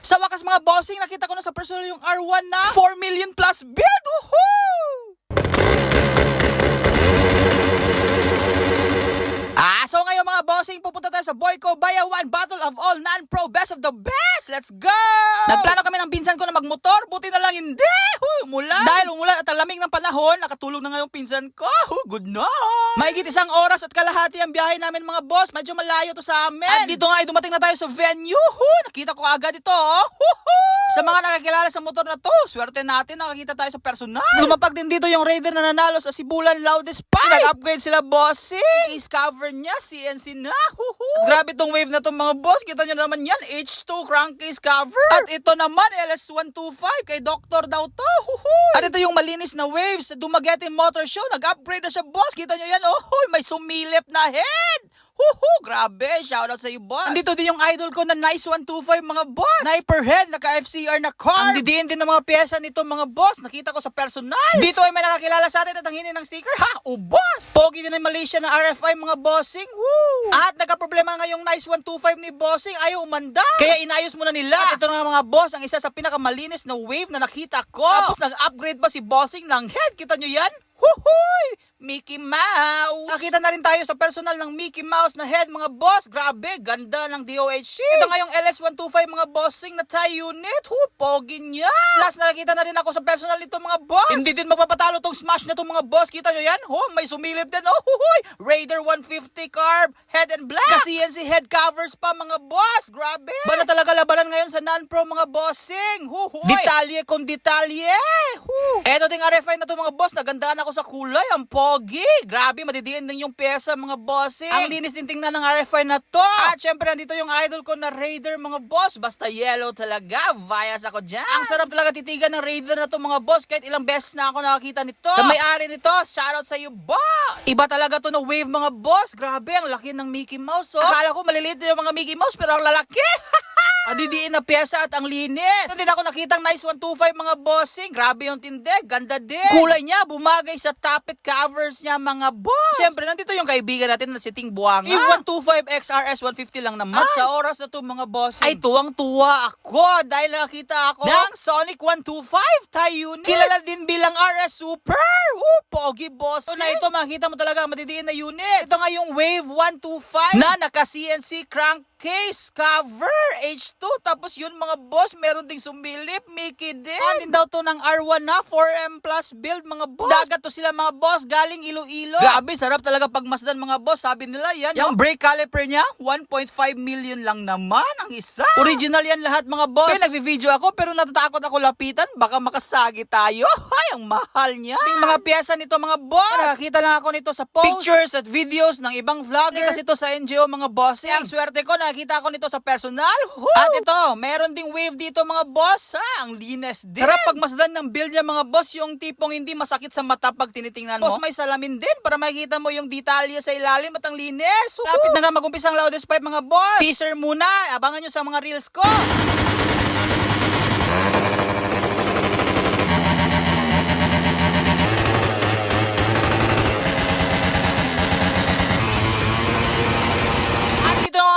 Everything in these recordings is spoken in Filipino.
Sa wakas mga bossing, nakita ko na sa personal yung R1 na 4 million plus build! Woohoo! So ngayon mga bossing, pupunta tayo sa Boyko Bayawan Battle of All Non-Pro Best of the Best! Let's go! Nagplano kami ng pinsan ko na magmotor, buti na lang hindi! Umulan! Dahil umulan at talamig ng panahon, nakatulog na ngayong pinsan ko. Good night! Mahigit 1 oras at kalahati ang biyahe namin mga boss, medyo malayo to sa amin. At dito nga ay dumating na tayo sa venue. Nakita ko agad ito. Sa mga nakakilala sa motor na to, swerte natin nakakita tayo sa personal. Lumapag din dito yung Raider na nanalo sa Sibulan Loudest Pipe. Nag-upgrade sila bossing. Case cover niya, CNC na. Grabe tong wave na tong mga boss. Kita nyo naman yan, H2 crankcase cover. At ito naman, LS125 kay Doktor daw to. At ito yung malinis na waves sa Dumaguete Motor Show. Nag-upgrade na siya boss. Kita nyo yan, may sumilip na head. Grabe, shoutout sa iyo boss. Andito din yung idol ko na Nice 125 mga boss. Sniper head, naka-FCR na car. Ang didiin din ng mga pyesa nito mga boss. Nakita ko sa personal. Dito ay may nakakilala sa atin at ang hinin ng sticker. Boss! Pogi din ng Malaysia na RFI mga bossing. Woo! At nagka-problema nga yung Nice 125 ni bossing. Ayaw umanda. Kaya inayos muna nila. At ito na mga boss, ang isa sa pinakamalinis na wave na nakita ko. Tapos nag-upgrade pa si bossing ng head. Kita nyo yan? Mickey Mouse! Nakita na rin tayo sa personal ng Mickey Mouse na head mga boss. Grabe, ganda ng DOHC. Ito nga yung LS125 mga bossing na tie unit. Pogi niya. Last nakita na rin ako sa personal nito mga boss. Hindi din mapapatalo tong smash na to mga boss. Kita nyo yan? May sumilip din. Raider 150 carb, head and black. Ka-CNC head covers pa mga boss. Grabe. Ba na talaga labanan ngayon sa non-pro mga bossing. Detalye kung detalye. Eto ding RFI na to mga boss. Nagandaan ako sa kulay. Ang pogi. Grabe, madidiin din yung pyesa mga bossing. Ang linis din tingnan ng RFI na to. At syempre nandito yung idol ko na Raider mga boss. Basta yellow talaga. Bias ako dyan. Ang sarap talaga titigan ng Raider na to mga boss. Kahit ilang beses na ako nakakita nito. Sa may-ari nito, shoutout sa iyo boss. Iba talaga to na wave mga boss. Grabe, ang laki ng Mickey Mouse. Akala ko maliliit din yung mga Mickey Mouse pero ang lalaki. Adidiin na pyesa at ang linis. Hindi ako nakitang Nice 125 mga bossing. Grabe yung tindi. Ganda din. Kulay niya, bumagay sa tappet covers niya mga boss. Siyempre, nandito yung kaibigan natin na si Ting Buanga. If 125 XRS 150 lang naman. At sa oras na to mga bossing, ay tuwang-tuwa ako dahil nakita ako ng Sonic 125 tie unit. Kilala din bilang RS Super. Pogi boss. So na ito, makikita mo talaga madidiin na unit. Ito nga yung Wave 125 na naka-CNC crankcase cover H2. Tapos yun mga boss, meron ding sumilip, Mickey din. Andin daw to ng R1 na 4M plus build mga boss. Dagat to sila mga boss, galing Iloilo. Grabe, sarap talaga pagmasdan mga boss. Sabi nila yan. Yung brake caliper niya, 1.5 million lang naman ang isa. Original yan lahat mga boss. Kaya nagvi-video ako pero natatakot ako lapitan. Baka makasagi tayo. Ay, ang mahal niya. Yung mga pyesa nito mga boss. Nakakita lang ako nito sa post, pictures at videos ng ibang vlogger. Kasi ito sa NGO mga boss. Ang swerte ko, nakita ko nito sa personal. At ito, meron ding wave dito mga boss. Ang linis din. Sarap pagmasdan ng build niya mga boss. Yung tipong hindi masakit sa mata pag tinitingnan mo. Boss, may salamin din para makikita mo yung detalye sa ilalim at ang linis. Lapit na nga mag-umpisa ang Loudest Pipe mga boss. Teaser muna. Abangan nyo sa mga reels ko.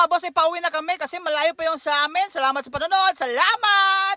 Boss, ay pauwi na kami kasi malayo pa yung sa amin. Salamat sa panonood. Salamat!